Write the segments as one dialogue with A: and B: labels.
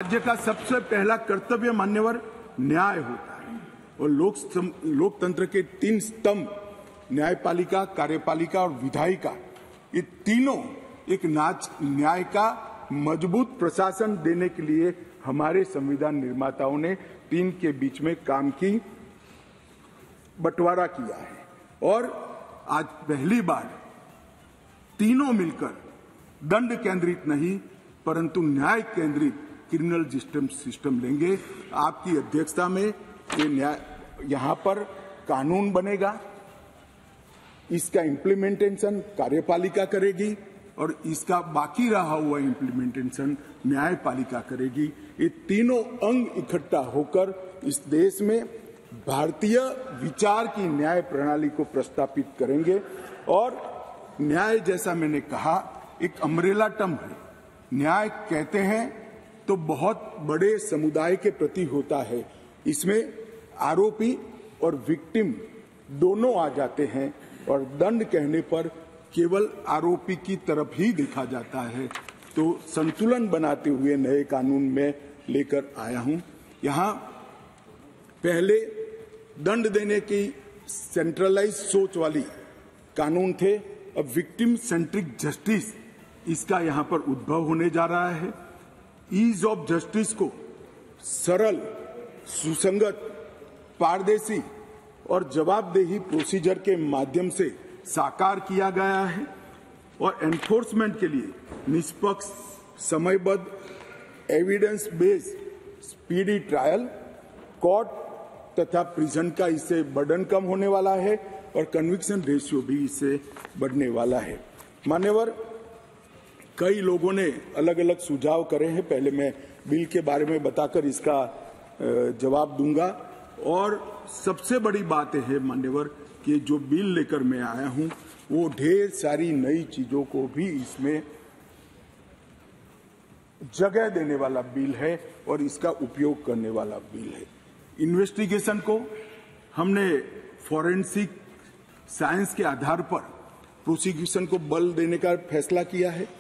A: राज्य का सबसे पहला कर्तव्य मान्यवर न्याय होता है और लोकतंत्र के 3 स्तंभ न्यायपालिका, कार्यपालिका और विधायिका, ये तीनों एक न्याय का मजबूत प्रशासन देने के लिए हमारे संविधान निर्माताओं ने 3 के बीच में काम की बंटवारा किया है और आज पहली बार तीनों मिलकर दंड केंद्रित नहीं परंतु न्याय केंद्रित क्रिमिनल जस्टिस सिस्टम लेंगे। आपकी अध्यक्षता में ये न्याय यहाँ पर कानून बनेगा, इसका इम्प्लीमेंटेशन कार्यपालिका करेगी और इसका बाकी रहा हुआ इम्प्लीमेंटेशन न्यायपालिका करेगी। ये तीनों अंग इकट्ठा होकर इस देश में भारतीय विचार की न्याय प्रणाली को प्रस्तापित करेंगे। और न्याय, जैसा मैंने कहा, एक अम्ब्रेला टर्म है। न्याय कहते हैं तो बहुत बड़े समुदाय के प्रति होता है। इसमें आरोपी और विक्टिम दोनों आ जाते हैं और दंड कहने पर केवल आरोपी की तरफ ही देखा जाता है। तो संतुलन बनाते हुए नए कानून में लेकर आया हूं। यहां पहले दंड देने की सेंट्रलाइज सोच वाली कानून थे, अब विक्टिम सेंट्रिक जस्टिस इसका यहां पर उद्भव होने जा रहा है। ईज ऑफ जस्टिस को सरल, सुसंगत, पारदर्शी और जवाबदेही प्रोसीजर के माध्यम से साकार किया गया है और एनफोर्समेंट के लिए निष्पक्ष, समयबद्ध, evidence based speedy trial, court तथा प्रिजन का इससे बर्डन कम होने वाला है और कन्विक्शन रेशियो भी इससे बढ़ने वाला है। मान्यवर, कई लोगों ने अलग अलग सुझाव करे हैं। पहले मैं बिल के बारे में बताकर इसका जवाब दूंगा। और सबसे बड़ी बात है मान्यवर कि जो बिल लेकर मैं आया हूं वो ढेर सारी नई चीजों को भी इसमें जगह देने वाला बिल है और इसका उपयोग करने वाला बिल है। इन्वेस्टिगेशन को हमने फॉरेंसिक साइंस के आधार पर प्रोसिक्यूशन को बल देने का फैसला किया है।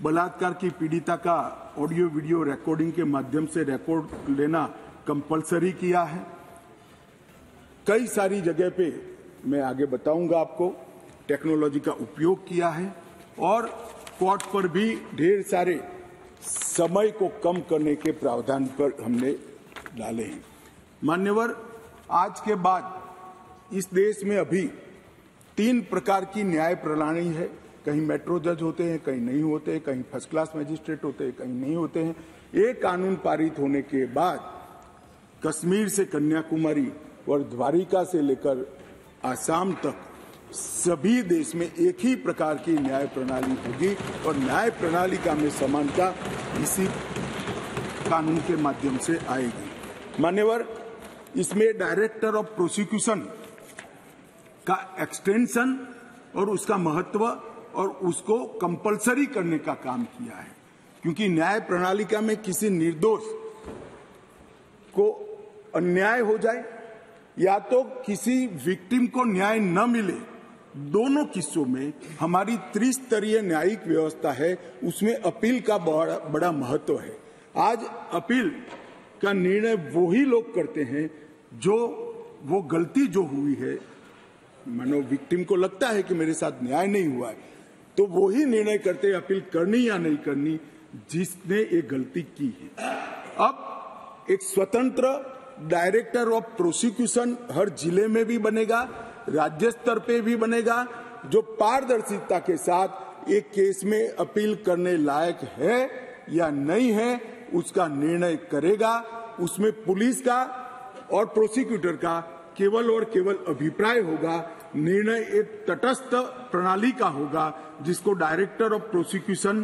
A: बलात्कार की पीड़िता का ऑडियो वीडियो रिकॉर्डिंग के माध्यम से रिकॉर्ड लेना कंपलसरी किया है। कई सारी जगह पे मैं आगे बताऊंगा आपको टेक्नोलॉजी का उपयोग किया है और कोर्ट पर भी ढेर सारे समय को कम करने के प्रावधान पर हमने डाले हैं। मान्यवर, आज के बाद इस देश में अभी 3 प्रकार की न्याय प्रणाली है। कहीं मेट्रो जज होते हैं, कहीं नहीं होते, कहीं फर्स्ट क्लास मजिस्ट्रेट होते हैं, कहीं नहीं होते हैं। ये कानून पारित होने के बाद कश्मीर से कन्याकुमारी और द्वारिका से लेकर आसाम तक सभी देश में एक ही प्रकार की न्याय प्रणाली होगी और न्याय प्रणाली का में समानता इसी कानून के माध्यम से आएगी। मान्यवर, इसमें डायरेक्टर ऑफ प्रोसिक्यूशन का एक्सटेंशन और उसका महत्व और उसको कंपलसरी करने का काम किया है, क्योंकि न्याय प्रणालिका में किसी निर्दोष को अन्याय हो जाए या तो किसी विक्टिम को न्याय न मिले, दोनों किस्सों में हमारी त्रिस्तरीय न्यायिक व्यवस्था है, उसमें अपील का बड़ा महत्व है। आज अपील का निर्णय वो ही लोग करते हैं जो वो गलती जो हुई है, मानो विक्टिम को लगता है कि मेरे साथ न्याय नहीं हुआ है, तो वो ही निर्णय करते हैं अपील करनी या नहीं करनी जिसने एक गलती की है। अब एक स्वतंत्र डायरेक्टर ऑफ प्रोसिक्यूशन हर जिले में भी बनेगा, राज्य स्तर पे भी बनेगा, जो पारदर्शिता के साथ एक केस में अपील करने लायक है या नहीं है उसका निर्णय करेगा। उसमें पुलिस का और प्रोसिक्यूटर का केवल और केवल अभिप्राय होगा। निर्णय एक तटस्थ प्रणाली का होगा जिसको डायरेक्टर ऑफ प्रोसिक्यूशन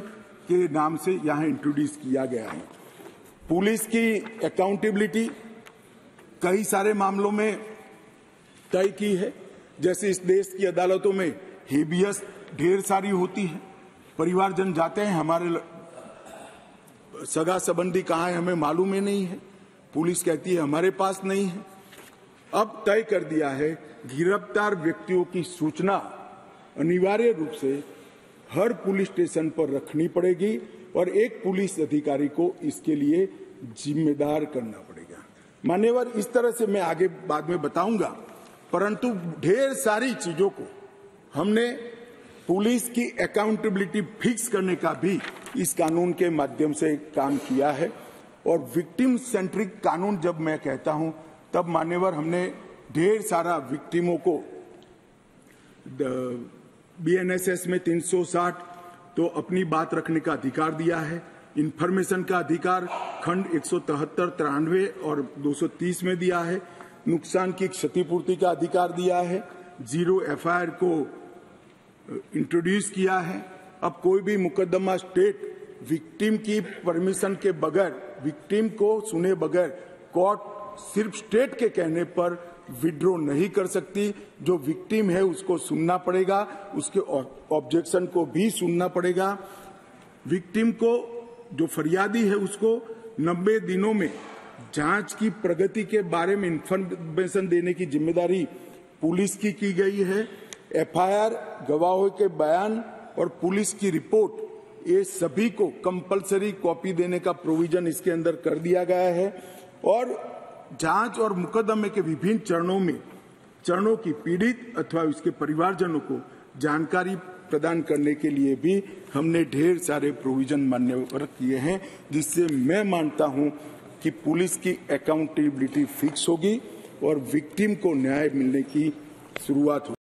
A: के नाम से यहां इंट्रोड्यूस किया गया है। पुलिस की अकाउंटेबिलिटी कई सारे मामलों में तय की है। जैसे इस देश की अदालतों में हेबियस ढेर सारी होती है, परिवारजन जाते हैं, हमारे सगा संबंधी कहाँ है हमें मालूम ही नहीं है, पुलिस कहती है हमारे पास नहीं है। अब तय कर दिया है गिरफ्तार व्यक्तियों की सूचना अनिवार्य रूप से हर पुलिस स्टेशन पर रखनी पड़ेगी और एक पुलिस अधिकारी को इसके लिए जिम्मेदार करना पड़ेगा। मान्यवर, इस तरह से मैं आगे बाद में बताऊंगा, परंतु ढेर सारी चीजों को हमने पुलिस की अकाउंटेबिलिटी फिक्स करने का भी इस कानून के माध्यम से काम किया है। और विक्टिम सेंट्रिक कानून जब मैं कहता हूं, तब मान्यवर हमने ढेर सारा विक्टिमों को BNSS में 360 तो अपनी बात रखने का अधिकार दिया है, इंफॉर्मेशन का अधिकार खंड 173, 93 और 230 में दिया है, नुकसान की क्षतिपूर्ति का अधिकार दिया है, 0 FIR को इंट्रोड्यूस किया है। अब कोई भी मुकदमा स्टेट विक्टिम की परमिशन के बगैर, विक्टिम को सुने बगैर कोर्ट सिर्फ स्टेट के कहने पर विड्रॉ नहीं कर सकती। जो विक्टिम है उसको सुनना पड़ेगा, उसके ऑब्जेक्शन को भी सुनना पड़ेगा। विक्टिम को, जो फरियादी है, उसको 90 दिनों में जांच की प्रगति के बारे में इंफॉर्मेशन देने की जिम्मेदारी पुलिस की गई है। FIR, गवाहों के बयान और पुलिस की रिपोर्ट, ये सभी को कंपलसरी कॉपी देने का प्रोविजन इसके अंदर कर दिया गया है। और जांच और मुकदमे के विभिन्न चरणों की पीड़ित अथवा उसके परिवारजनों को जानकारी प्रदान करने के लिए भी हमने ढेर सारे प्रोविजन मान्यवर किए हैं, जिससे मैं मानता हूं कि पुलिस की अकाउंटेबिलिटी फिक्स होगी और विक्टिम को न्याय मिलने की शुरुआत होगी।